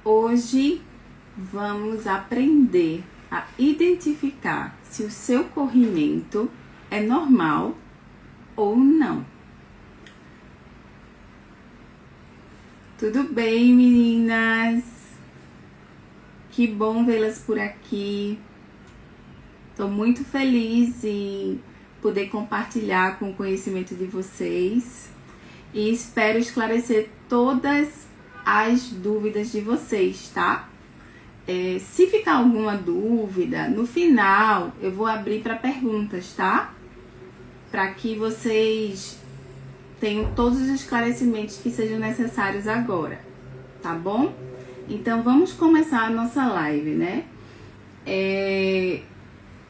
Hoje vamos aprender a identificar se o seu corrimento é normal ou não. Tudo bem, meninas? Que bom vê-las por aqui. Estou muito feliz em poder compartilhar com o conhecimento de vocês e espero esclarecer todas as dúvidas de vocês, tá? Se ficar alguma dúvida, no final eu vou abrir para perguntas, tá? Para que vocês tenham todos os esclarecimentos que sejam necessários agora, tá bom? Então vamos começar a nossa live, né?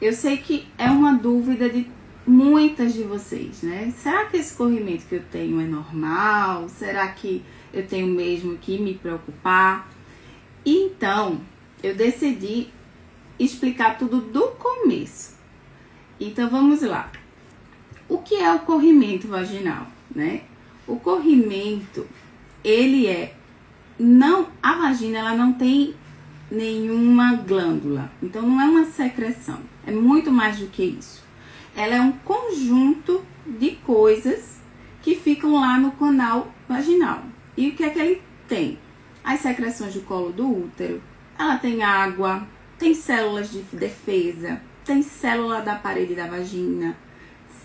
Eu sei que é uma dúvida de muitas de vocês, né? Será que esse corrimento que eu tenho é normal? Será que eu tenho mesmo que me preocupar? Então, eu decidi explicar tudo do começo. Então, vamos lá. O que é o corrimento vaginal, né? O corrimento, a vagina, ela não tem nenhuma glândula. Então, não é uma secreção. É muito mais do que isso. Ela é um conjunto de coisas que ficam lá no canal vaginal. E o que é que ele tem? As secreções do colo do útero, ela tem água, tem células de defesa, tem célula da parede da vagina,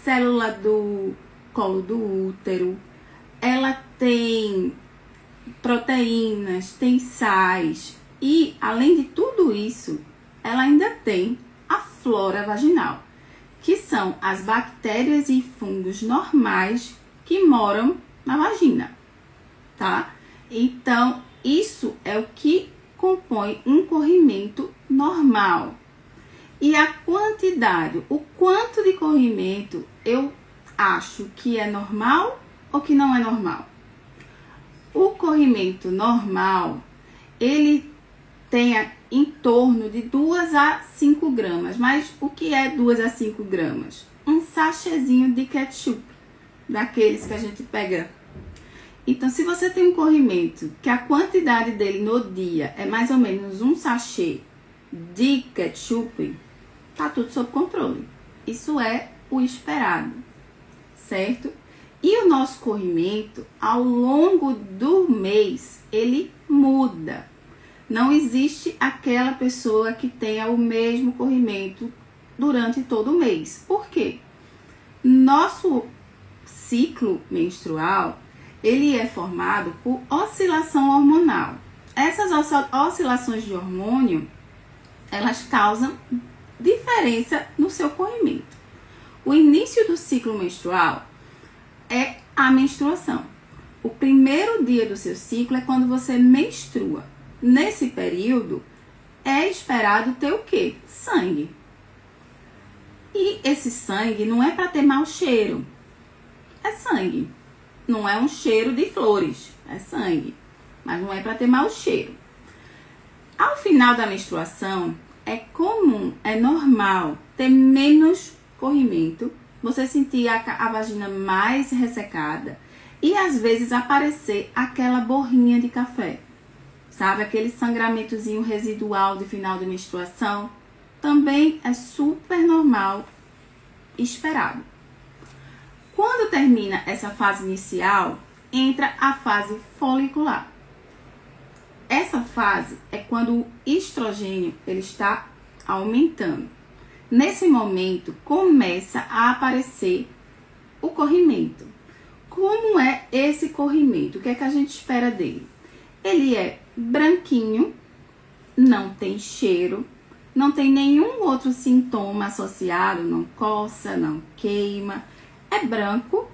célula do colo do útero, ela tem proteínas, tem sais e, além de tudo isso, ela ainda tem a flora vaginal, que são as bactérias e fungos normais que moram na vagina, tá? Então, isso é o que compõe um corrimento normal. E a quantidade, o quanto de corrimento eu acho que é normal ou que não é normal? O corrimento normal, ele tem em torno de 2 a 5 gramas. Mas o que é 2 a 5 gramas? Um sachêzinho de ketchup, daqueles que a gente pega. Então, se você tem um corrimento que a quantidade dele no dia é mais ou menos um sachê de ketchup, tá tudo sob controle. Isso é o esperado, certo? E o nosso corrimento, ao longo do mês, ele muda. Não existe aquela pessoa que tenha o mesmo corrimento durante todo o mês. Por quê? Nosso ciclo menstrual, ele é formado por oscilação hormonal. Essas oscilações de hormônio, elas causam diferença no seu corrimento. O início do ciclo menstrual é a menstruação. O primeiro dia do seu ciclo é quando você menstrua. Nesse período, é esperado ter o quê? Sangue. E esse sangue não é para ter mau cheiro. É sangue. Não é um cheiro de flores. É sangue. Mas não é para ter mau cheiro. Ao final da menstruação, é comum, é normal ter menos corrimento. Você sentir a vagina mais ressecada. E às vezes aparecer aquela borrinha de café. Sabe, aquele sangramentozinho residual de final de menstruação, também é super normal, esperado. Quando termina essa fase inicial, entra a fase folicular. Essa fase é quando o estrogênio ele está aumentando. Nesse momento, começa a aparecer o corrimento. Como é esse corrimento? O que é que a gente espera dele? Ele é branquinho, não tem cheiro, não tem nenhum outro sintoma associado, não coça, não queima. É branco,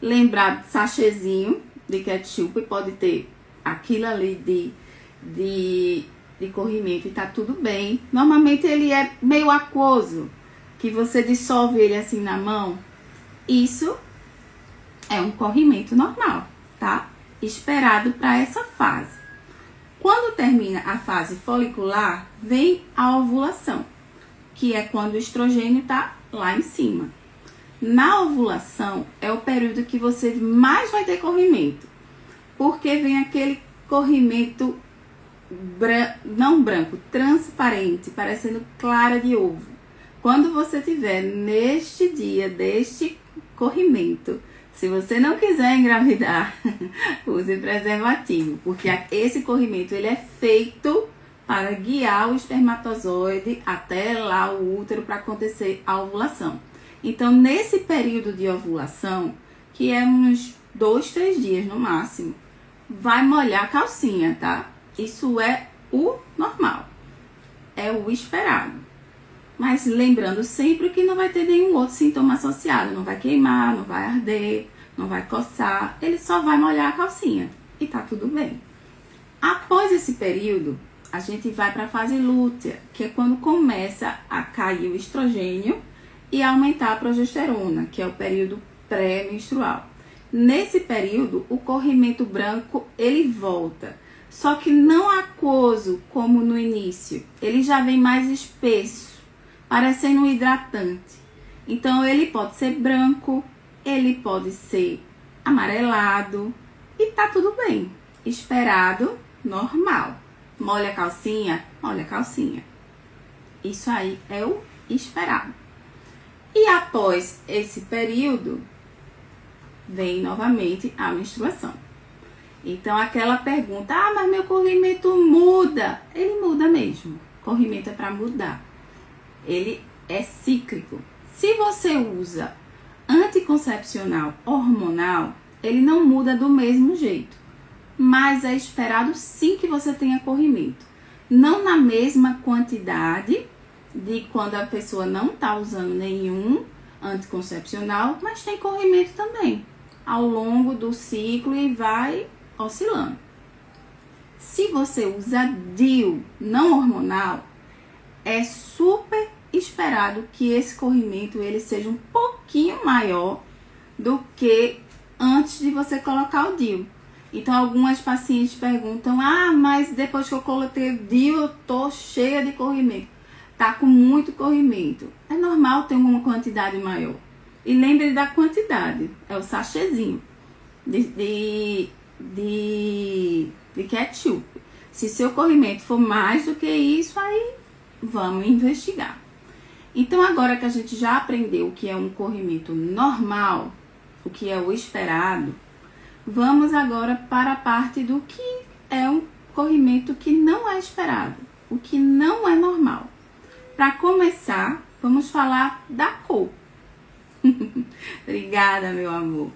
lembrar de sachêzinho de ketchup, pode ter aquilo ali de corrimento e tá tudo bem. Normalmente ele é meio aquoso, que você dissolve ele assim na mão. Isso é um corrimento normal, tá? Esperado para essa fase. Quando termina a fase folicular, vem a ovulação, que é quando o estrogênio está lá em cima. Na ovulação é o período que você mais vai ter corrimento, porque vem aquele corrimento não branco, transparente, parecendo clara de ovo. Quando você tiver neste dia deste corrimento, se você não quiser engravidar, use preservativo, porque esse corrimento ele é feito para guiar o espermatozoide até lá o útero para acontecer a ovulação. Então, nesse período de ovulação, que é uns 2, 3 dias no máximo, vai molhar a calcinha, tá? Isso é o normal, é o esperado. Mas lembrando sempre que não vai ter nenhum outro sintoma associado, não vai queimar, não vai arder, não vai coçar, ele só vai molhar a calcinha e tá tudo bem. Após esse período, a gente vai para a fase lútea, que é quando começa a cair o estrogênio e aumentar a progesterona, que é o período pré-menstrual. Nesse período, o corrimento branco ele volta, só que não aquoso como no início, ele já vem mais espesso, parecendo um hidratante. Então, ele pode ser branco, ele pode ser amarelado e tá tudo bem. Esperado, normal. Molha a calcinha? Molha a calcinha. Isso aí é o esperado. E após esse período, vem novamente a menstruação. Então, aquela pergunta, mas meu corrimento muda. Ele muda mesmo. Corrimento é para mudar. Ele é cíclico. Se você usa anticoncepcional hormonal, ele não muda do mesmo jeito. Mas é esperado sim que você tenha corrimento. Não na mesma quantidade de quando a pessoa não está usando nenhum anticoncepcional, mas tem corrimento também ao longo do ciclo e vai oscilando. Se você usa DIU não hormonal, é super esperado que esse corrimento ele seja um pouquinho maior do que antes de você colocar o DIU. Então, algumas pacientes perguntam, mas depois que eu coloquei o DIU, eu tô cheia de corrimento. Tá com muito corrimento. É normal ter uma quantidade maior. E lembre da quantidade, é o sachêzinho de ketchup. Se seu corrimento for mais do que isso, aí vamos investigar. Então, agora que a gente já aprendeu o que é um corrimento normal, o que é o esperado, vamos agora para a parte do que é um corrimento que não é esperado, o que não é normal. Para começar, vamos falar da cor. Obrigada, meu amor.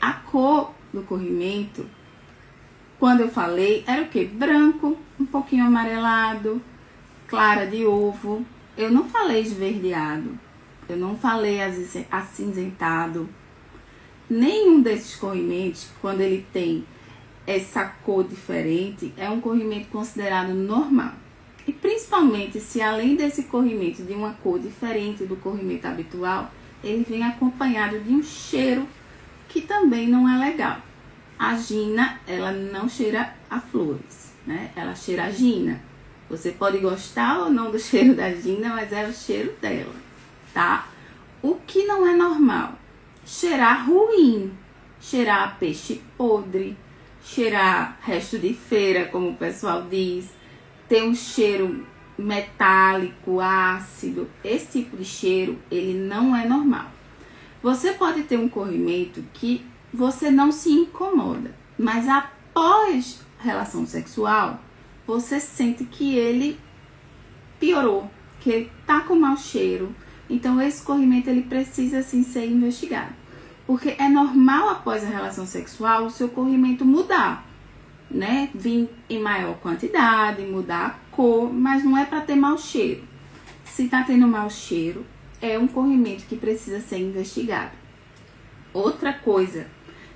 A cor do corrimento, quando eu falei, era o que? Branco, um pouquinho amarelado, clara de ovo. Eu não falei esverdeado, eu não falei acinzentado. Nenhum desses corrimentos, quando ele tem essa cor diferente, é um corrimento considerado normal. E principalmente se além desse corrimento de uma cor diferente do corrimento habitual, ele vem acompanhado de um cheiro que também não é legal. A gina, ela não cheira a flores, né? Ela cheira a gina. Você pode gostar ou não do cheiro da gina, mas é o cheiro dela, tá? O que não é normal? Cheirar ruim, cheirar a peixe podre, cheirar resto de feira, como o pessoal diz, ter um cheiro metálico, ácido. Esse tipo de cheiro, ele não é normal. Você pode ter um corrimento que você não se incomoda, mas após relação sexual, você sente que ele piorou, que ele tá com mau cheiro. Então, esse corrimento, ele precisa, sim, ser investigado. Porque é normal, após a relação sexual, o seu corrimento mudar, né? Vir em maior quantidade, mudar a cor, mas não é para ter mau cheiro. Se tá tendo mau cheiro, é um corrimento que precisa ser investigado. Outra coisa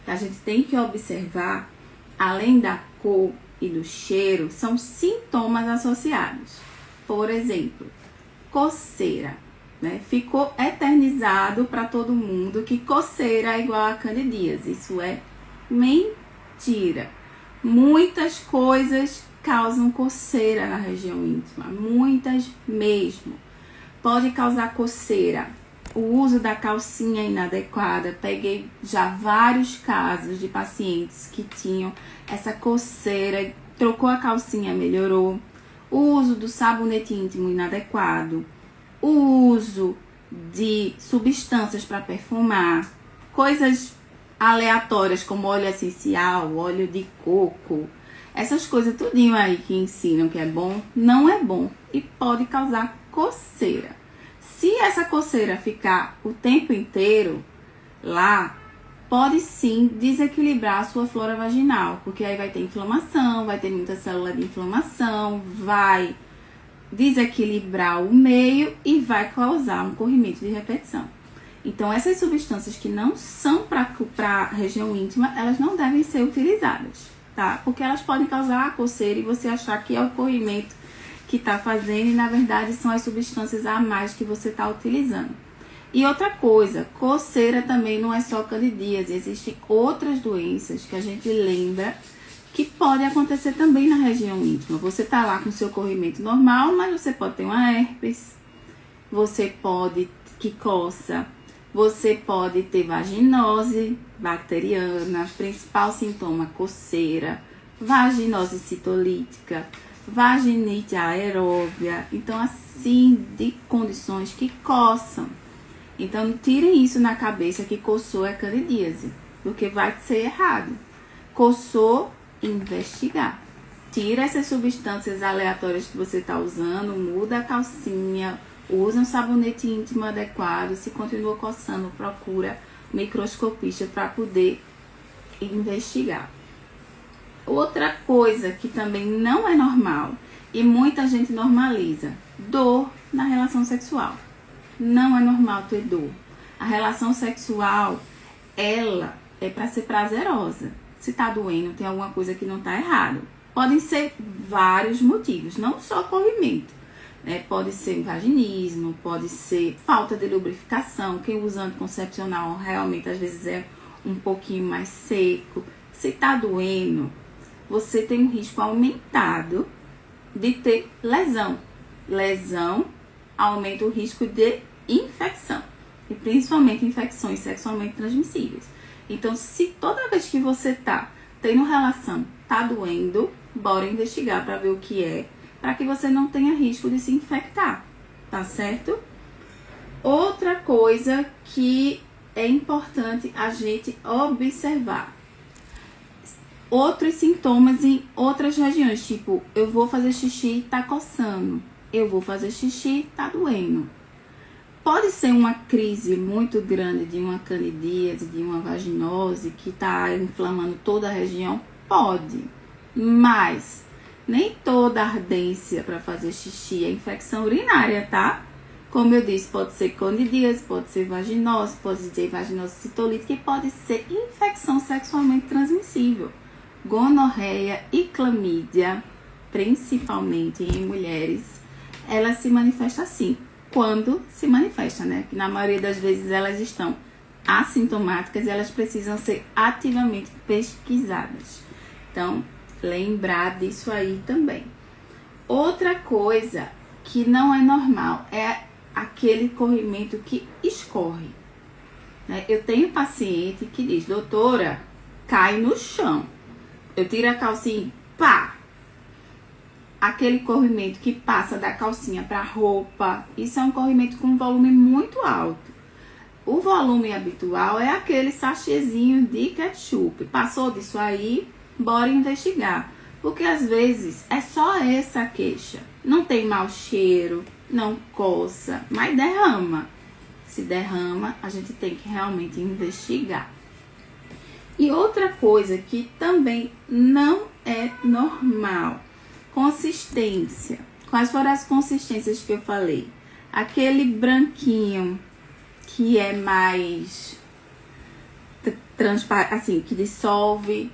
que a gente tem que observar, além da cor e do cheiro, são sintomas associados. Por exemplo, coceira, né? Ficou eternizado para todo mundo que coceira é igual a candidíase. Isso é mentira. Muitas coisas causam coceira na região íntima, muitas mesmo. Pode causar coceira o uso da calcinha inadequada. Peguei já vários casos de pacientes que tinham essa coceira trocou a calcinha, melhorou. O uso do sabonete íntimo inadequado. O uso de substâncias para perfumar. Coisas aleatórias como óleo essencial, óleo de coco. Essas coisas tudinho aí que ensinam que é bom, não é bom e pode causar coceira. Se essa coceira ficar o tempo inteiro lá, pode sim desequilibrar a sua flora vaginal, porque aí vai ter inflamação, vai ter muita célula de inflamação, vai desequilibrar o meio e vai causar um corrimento de repetição. Então, essas substâncias que não são para a região íntima, elas não devem ser utilizadas, tá? Porque elas podem causar a coceira e você achar que é o corrimento que está fazendo e, na verdade, são as substâncias a mais que você está utilizando. E outra coisa, coceira também não é só candidíase, existem outras doenças que a gente lembra que pode acontecer também na região íntima. Você tá lá com seu corrimento normal, mas você pode ter uma herpes, você pode que coça, você pode ter vaginose bacteriana, principal sintoma coceira, vaginose citolítica, vaginite aeróbia, então assim de condições que coçam. Então tirem isso na cabeça que coçou é candidíase, porque vai ser errado. Coçou, investigar. Tira essas substâncias aleatórias que você está usando, muda a calcinha, usa um sabonete íntimo adequado. Se continua coçando, procura microscopista para poder investigar. Outra coisa que também não é normal e muita gente normaliza, dor na relação sexual. Não é normal ter dor. A relação sexual, ela é para ser prazerosa. Se tá doendo, tem alguma coisa que não tá errado. Podem ser vários motivos, não só corrimento. Pode ser vaginismo, pode ser falta de lubrificação. Quem usa anticoncepcional realmente às vezes é um pouquinho mais seco. Se tá doendo, você tem um risco aumentado de ter lesão. Lesão aumenta o risco de infecção, e principalmente infecções sexualmente transmissíveis. Então, se toda vez que você tá tendo relação, tá doendo, bora investigar para ver o que é, para que você não tenha risco de se infectar, tá certo? Outra coisa que é importante a gente observar, outros sintomas em outras regiões, tipo, eu vou fazer xixi, tá coçando, eu vou fazer xixi, tá doendo. Pode ser uma crise muito grande de uma candidíase, de uma vaginose que está inflamando toda a região? Pode, mas nem toda ardência para fazer xixi é infecção urinária, tá? Como eu disse, pode ser candidíase, pode ser vaginose, pode ser vaginose citolítica e pode ser infecção sexualmente transmissível. Gonorreia e clamídia, principalmente em mulheres, ela se manifesta assim. Quando se manifesta, né? Que na maioria das vezes elas estão assintomáticas e elas precisam ser ativamente pesquisadas. Então, lembrar disso aí também. Outra coisa que não é normal é aquele corrimento que escorre, né? Eu tenho paciente que diz, doutora, cai no chão. Eu tiro a calcinha, pá! Aquele corrimento que passa da calcinha para a roupa, isso é um corrimento com volume muito alto. O volume habitual é aquele sachêzinho de ketchup. Passou disso aí, bora investigar. Porque às vezes é só essa queixa. Não tem mau cheiro, não coça, mas derrama. Se derrama, a gente tem que realmente investigar. E outra coisa que também não é normal, consistência. Quais foram as consistências que eu falei? Aquele branquinho que é mais transparente, assim, que dissolve.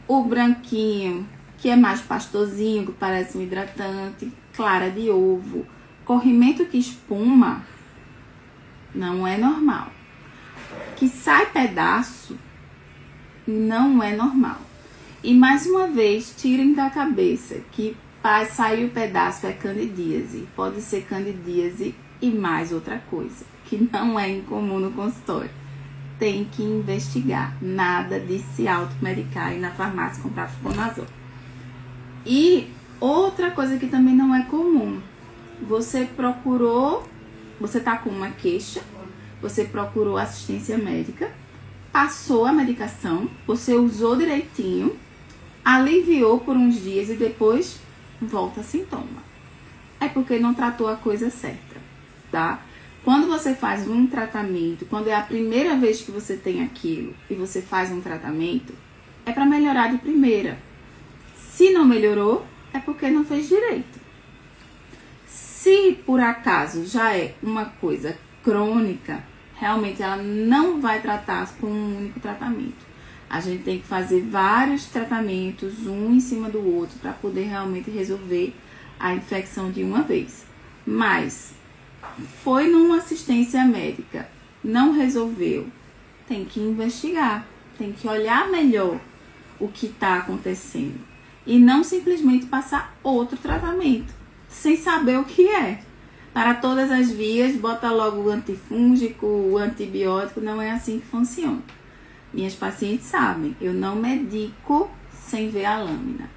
O branquinho que é mais pastosinho, que parece um hidratante. Clara de ovo. Corrimento que espuma não é normal. Que sai pedaço não é normal. E mais uma vez, tirem da cabeça que sair o pedaço é candidíase. Pode ser candidíase e mais outra coisa, que não é incomum no consultório. Tem que investigar. Nada de se automedicar e na farmácia comprar fluconazol. E outra coisa que também não é comum, você tá com uma queixa, você procurou assistência médica, passou a medicação, você usou direitinho, aliviou por uns dias e depois volta sintoma. É porque não tratou a coisa certa, tá? Quando você faz um tratamento, quando é a primeira vez que você tem aquilo e você faz um tratamento, é para melhorar de primeira. Se não melhorou, é porque não fez direito. Se por acaso já é uma coisa crônica, realmente ela não vai tratar com um único tratamento. A gente tem que fazer vários tratamentos, um em cima do outro, para poder realmente resolver a infecção de uma vez. Mas foi numa assistência médica, não resolveu, tem que investigar, tem que olhar melhor o que está acontecendo e não simplesmente passar outro tratamento sem saber o que é. Para todas as vias, bota logo o antifúngico, o antibiótico, não é assim que funciona. Minhas pacientes sabem, eu não medico sem ver a lâmina,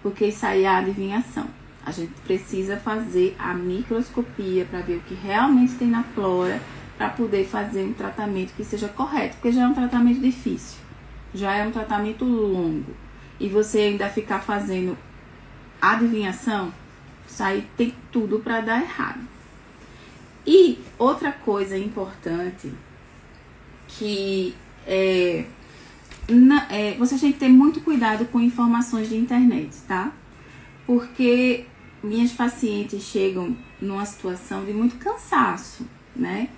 porque isso aí é a adivinhação. A gente precisa fazer a microscopia para ver o que realmente tem na flora, para poder fazer um tratamento que seja correto, porque já é um tratamento difícil, já é um tratamento longo. E você ainda ficar fazendo adivinhação, isso aí tem tudo para dar errado. E outra coisa importante que você tem que ter muito cuidado com informações de internet, tá? Porque minhas pacientes chegam numa situação de muito cansaço, né?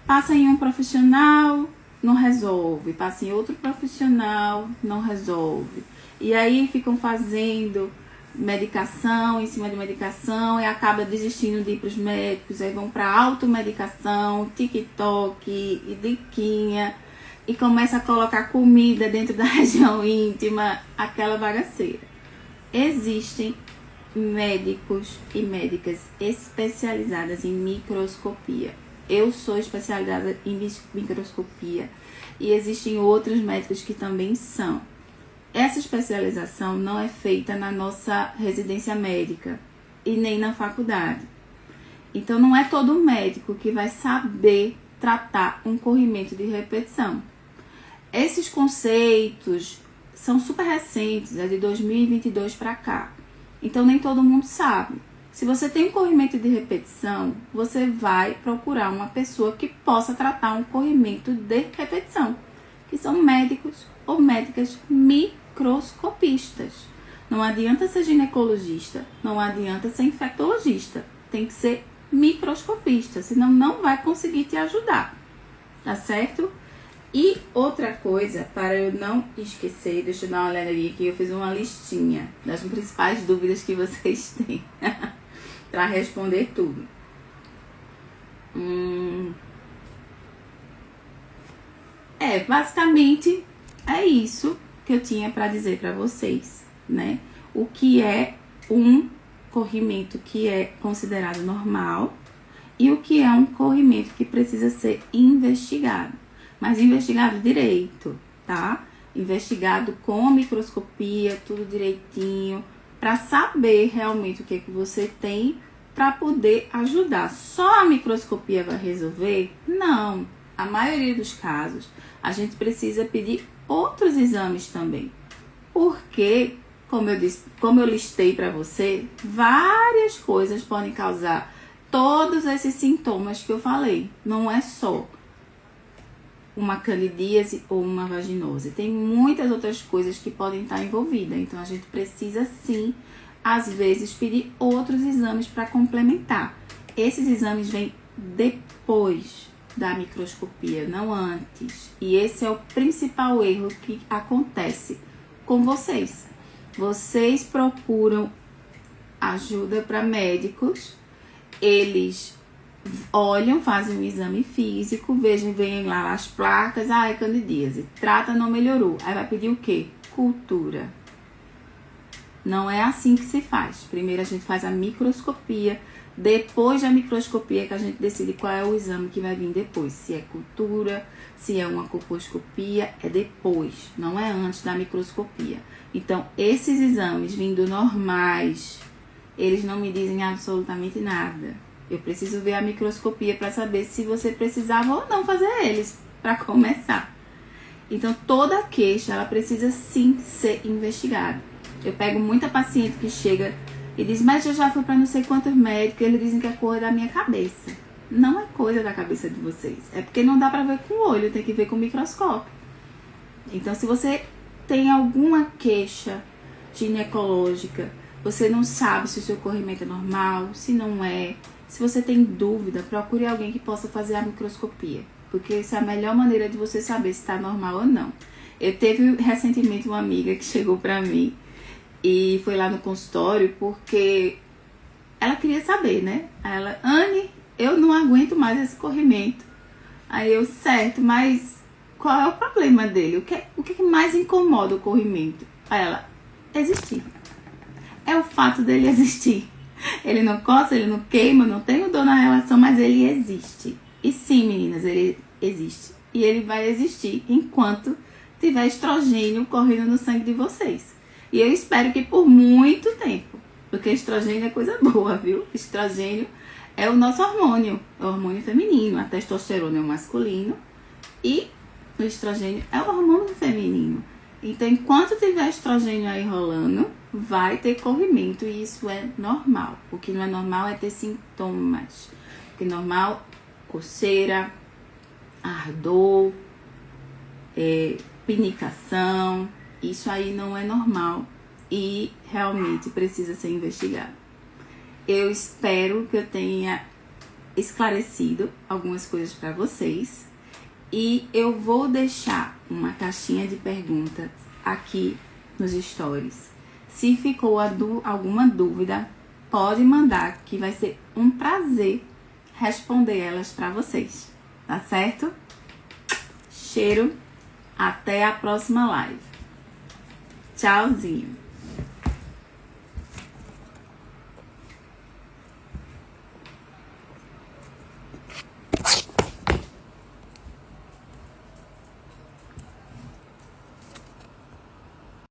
Passa em um profissional, não resolve. Passa em outro profissional, não resolve. E aí ficam fazendo medicação em cima de medicação e acaba desistindo de ir para os médicos. Aí vão para automedicação, TikTok e diquinha. E começa a colocar comida dentro da região íntima, aquela bagaceira. Existem médicos e médicas especializadas em microscopia. Eu sou especializada em microscopia e existem outros médicos que também são. Essa especialização não é feita na nossa residência médica e nem na faculdade. Então não é todo médico que vai saber tratar um corrimento de repetição. Esses conceitos são super recentes, é de 2022 para cá. Então nem todo mundo sabe. Se você tem um corrimento de repetição, você vai procurar uma pessoa que possa tratar um corrimento de repetição, que são médicos ou médicas microscopistas. Não adianta ser ginecologista, não adianta ser infectologista, tem que ser microscopista, senão não vai conseguir te ajudar, tá certo? E outra coisa, para eu não esquecer, deixa eu dar uma olhada aqui, eu fiz uma listinha das principais dúvidas que vocês têm para responder tudo. Basicamente é isso que eu tinha para dizer para vocês, né? O que é um corrimento que é considerado normal e o que é um corrimento que precisa ser investigado. Mas investigado direito, tá? Investigado com a microscopia, tudo direitinho, para saber realmente o que você tem para poder ajudar. Só a microscopia vai resolver? Não. A maioria dos casos, a gente precisa pedir outros exames também. Porque, como eu listei para você, várias coisas podem causar todos esses sintomas que eu falei. Não é só uma candidíase ou uma vaginose. Tem muitas outras coisas que podem estar envolvidas. Então, a gente precisa, sim, às vezes, pedir outros exames para complementar. Esses exames vêm depois da microscopia, não antes. E esse é o principal erro que acontece com vocês. Vocês procuram ajuda para médicos, eles olham, fazem um exame físico, veem lá as placas, é candidíase, trata, não melhorou. Aí vai pedir o quê? Cultura. Não é assim que se faz. Primeiro a gente faz a microscopia, Depois da microscopia que a gente decide qual é o exame que vai vir depois. Se é cultura, se é uma colposcopia, é depois, não é antes da microscopia. Então, esses exames vindo normais, eles não me dizem absolutamente nada. Eu preciso ver a microscopia para saber se você precisava ou não fazer eles, para começar. Então, toda queixa, ela precisa sim ser investigada. Eu pego muita paciente que chega e diz, mas eu já fui para não sei quantos médicos, eles dizem que é coisa da minha cabeça. Não é coisa da cabeça de vocês. É porque não dá para ver com o olho, tem que ver com o microscópio. Então, se você tem alguma queixa ginecológica, você não sabe se o seu corrimento é normal, se não é. Se você tem dúvida, procure alguém que possa fazer a microscopia. Porque essa é a melhor maneira de você saber se está normal ou não. Eu teve recentemente uma amiga que chegou pra mim e foi lá no consultório porque ela queria saber, né? Aí ela, Anne, eu não aguento mais esse corrimento. Aí eu, certo, mas qual é o problema dele? O que mais incomoda o corrimento? Aí ela, existir. É o fato dele existir. Ele não coça, ele não queima, não tem dor na relação, mas ele existe. E sim, meninas, ele existe. E ele vai existir enquanto tiver estrogênio correndo no sangue de vocês. E eu espero que por muito tempo. Porque estrogênio é coisa boa, viu? Estrogênio é o nosso hormônio. É o hormônio feminino. A testosterona é o masculino. E o estrogênio é o hormônio feminino. Então, enquanto tiver estrogênio aí rolando, vai ter corrimento. E isso é normal. O que não é normal é ter sintomas. O que é normal, coceira, ardor, pinicação. Isso aí não é normal e realmente precisa ser investigado. Eu espero que eu tenha esclarecido algumas coisas para vocês e eu vou deixar uma caixinha de perguntas aqui nos stories. Se ficou alguma dúvida, pode mandar que vai ser um prazer responder elas para vocês, tá certo? Cheiro, até a próxima live. Tchauzinho!